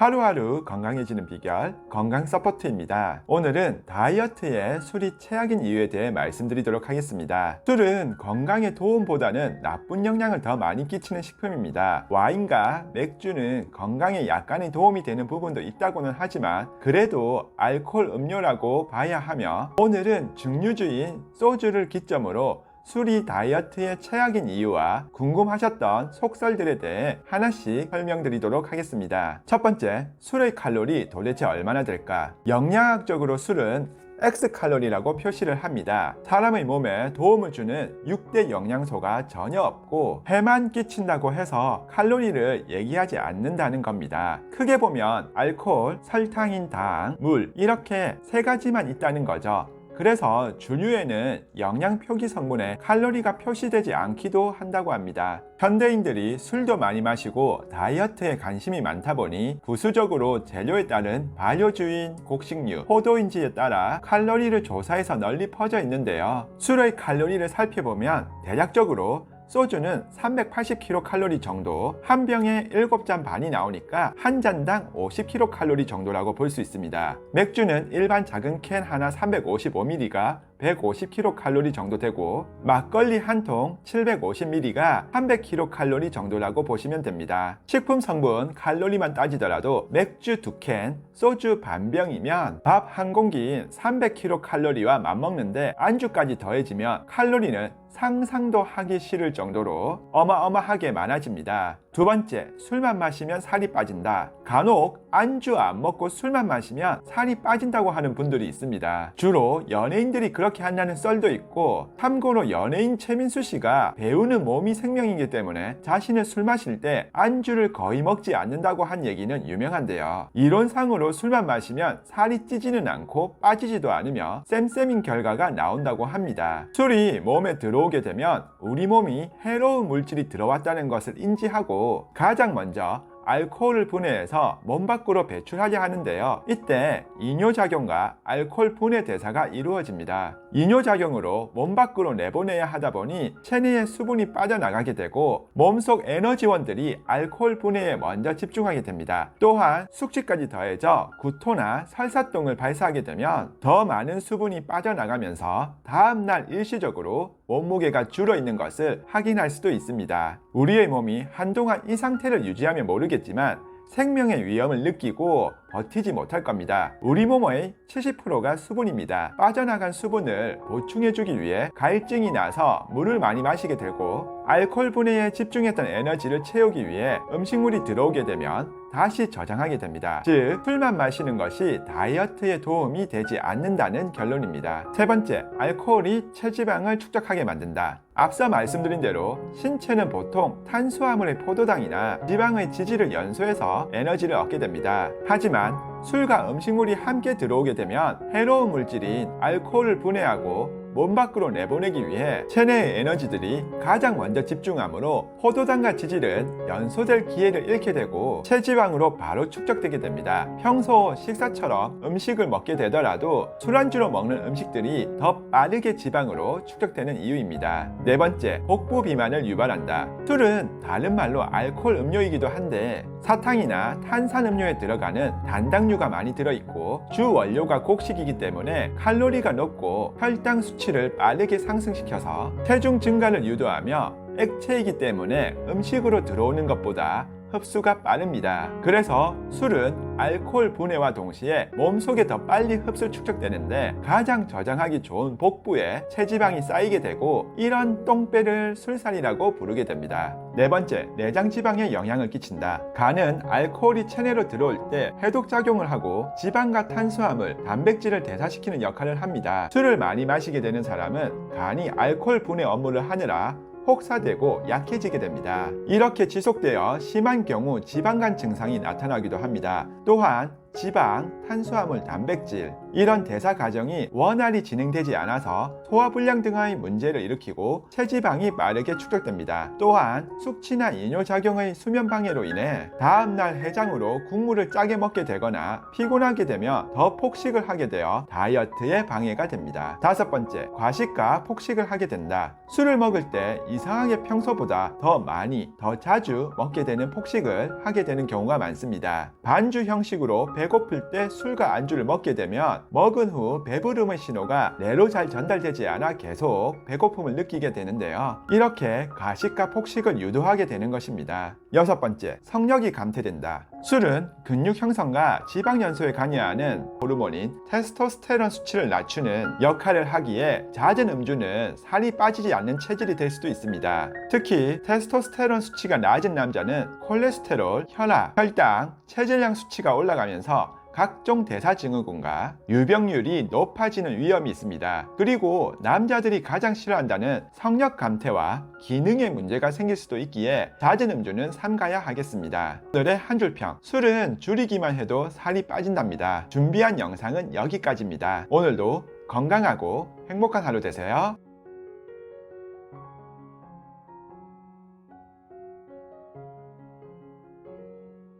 하루하루 건강해지는 비결, 건강 서포트입니다. 오늘은 다이어트에 술이 최악인 이유에 대해 말씀드리도록 하겠습니다. 술은 건강에 도움보다는 나쁜 영향을 더 많이 끼치는 식품입니다. 와인과 맥주는 건강에 약간의 도움이 되는 부분도 있다고는 하지만 그래도 알코올 음료라고 봐야 하며, 오늘은 증류주인 소주를 기점으로 술이 다이어트의 최악인 이유와 궁금하셨던 속설들에 대해 하나씩 설명드리도록 하겠습니다. 첫 번째, 술의 칼로리 도대체 얼마나 될까? 영양학적으로 술은 X칼로리라고 표시를 합니다. 사람의 몸에 도움을 주는 6대 영양소가 전혀 없고 해만 끼친다고 해서 칼로리를 얘기하지 않는다는 겁니다. 크게 보면 알코올, 설탕인 당, 물 이렇게 세 가지만 있다는 거죠. 그래서 주류에는 영양 표기 성분에 칼로리가 표시되지 않기도 한다고 합니다. 현대인들이 술도 많이 마시고 다이어트에 관심이 많다 보니 부수적으로 재료에 따른 발효주인, 곡식류, 포도인지에 따라 칼로리를 조사해서 널리 퍼져 있는데요. 술의 칼로리를 살펴보면 대략적으로 소주는 380kcal 정도, 한 병에 7잔 반이 나오니까 한 잔당 50kcal 정도라고 볼 수 있습니다. 맥주는 일반 작은 캔 하나 355ml가 150kcal 정도 되고, 막걸리 한 통 750ml가 300kcal 정도라고 보시면 됩니다. 식품 성분 칼로리만 따지더라도 맥주 2캔, 소주 반병이면 밥 한 공기인 300kcal와 맞먹는데 안주까지 더해지면 칼로리는 상상도 하기 싫을 정도로 어마어마하게 많아집니다. 두 번째, 술만 마시면 살이 빠진다. 간혹 안주 안 먹고 술만 마시면 살이 빠진다고 하는 분들이 있습니다. 주로 연예인들이 그렇게 한다는 썰도 있고, 참고로 연예인 최민수 씨가 배우는 몸이 생명이기 때문에 자신은 술 마실 때 안주를 거의 먹지 않는다고 한 얘기는 유명한데요. 이론상으로 술만 마시면 살이 찌지는 않고 빠지지도 않으며 쌤쌤인 결과가 나온다고 합니다. 술이 몸에 들어오게 되면 우리 몸이 해로운 물질이 들어왔다는 것을 인지하고 가장 먼저 알코올을 분해해서 몸 밖으로 배출하게 하는데요. 이때 이뇨작용과 알코올 분해 대사가 이루어집니다. 이뇨작용으로 몸 밖으로 내보내야 하다 보니 체내의 수분이 빠져나가게 되고 몸속 에너지원들이 알코올 분해에 먼저 집중하게 됩니다. 또한 숙취까지 더해져 구토나 설사통을 발사하게 되면 더 많은 수분이 빠져나가면서 다음날 일시적으로 몸무게가 줄어있는 것을 확인할 수도 있습니다. 우리의 몸이 한동안 이 상태를 유지하면 모르겠지만 생명의 위험을 느끼고 버티지 못할 겁니다. 우리 몸의 70%가 수분입니다. 빠져나간 수분을 보충해주기 위해 갈증이 나서 물을 많이 마시게 되고, 알코올 분해에 집중했던 에너지를 채우기 위해 음식물이 들어오게 되면 다시 저장하게 됩니다. 즉, 술만 마시는 것이 다이어트에 도움이 되지 않는다는 결론입니다. 세 번째, 알코올이 체지방을 축적하게 만든다. 앞서 말씀드린 대로 신체는 보통 탄수화물의 포도당이나 지방의 지질을 연소해서 에너지를 얻게 됩니다. 하지만 술과 음식물이 함께 들어오게 되면 해로운 물질인 알코올을 분해하고 몸 밖으로 내보내기 위해 체내의 에너지들이 가장 먼저 집중하므로 포도당과 지질은 연소될 기회를 잃게 되고 체지방으로 바로 축적되게 됩니다. 평소 식사처럼 음식을 먹게 되더라도 술안주로 먹는 음식들이 더 빠르게 지방으로 축적되는 이유입니다. 네 번째, 복부 비만을 유발한다. 술은 다른 말로 알코올 음료이기도 한데 사탕이나 탄산음료에 들어가는 단당류가 많이 들어있고 주 원료가 곡식이기 때문에 칼로리가 높고 혈당 수치를 빠르게 상승시켜서 체중 증가를 유도하며 액체이기 때문에 음식으로 들어오는 것보다 흡수가 빠릅니다. 그래서 술은 알코올 분해와 동시에 몸속에 더 빨리 흡수 축적되는데 가장 저장하기 좋은 복부에 체지방이 쌓이게 되고, 이런 똥배를 술살이라고 부르게 됩니다. 네 번째, 내장 지방에 영향을 끼친다. 간은 알코올이 체내로 들어올 때 해독작용을 하고 지방과 탄수화물, 단백질을 대사시키는 역할을 합니다. 술을 많이 마시게 되는 사람은 간이 알코올 분해 업무를 하느라 혹사되고 약해지게 됩니다. 이렇게 지속되어 심한 경우 지방간 증상이 나타나기도 합니다. 또한 지방, 탄수화물, 단백질 이런 대사 과정이 원활히 진행되지 않아서 소화불량 등의 문제를 일으키고 체지방이 빠르게 축적됩니다. 또한 숙취나 이뇨작용의 수면방해로 인해 다음날 해장으로 국물을 짜게 먹게 되거나 피곤하게 되면 더 폭식을 하게 되어 다이어트에 방해가 됩니다. 다섯 번째, 과식과 폭식을 하게 된다. 술을 먹을 때 이상하게 평소보다 더 많이, 더 자주 먹게 되는 폭식을 하게 되는 경우가 많습니다. 반주 형식으로 배고플 때 술과 안주를 먹게 되면 먹은 후 배부름의 신호가 뇌로 잘 전달되지 않아 계속 배고픔을 느끼게 되는데요. 이렇게 과식과 폭식을 유도하게 되는 것입니다. 여섯 번째, 성욕이 감퇴된다. 술은 근육 형성과 지방 연소에 관여하는 호르몬인 테스토스테론 수치를 낮추는 역할을 하기에 잦은 음주는 살이 빠지지 않는 체질이 될 수도 있습니다. 특히 테스토스테론 수치가 낮은 남자는 콜레스테롤, 혈압, 혈당, 체질량 수치가 올라가면서 각종 대사증후군과 유병률이 높아지는 위험이 있습니다. 그리고 남자들이 가장 싫어한다는 성욕 감퇴와 기능에 문제가 생길 수도 있기에 잦은 음주는 삼가야 하겠습니다. 오늘의 한 줄평, 술은 줄이기만 해도 살이 빠진답니다. 준비한 영상은 여기까지입니다. 오늘도 건강하고 행복한 하루 되세요.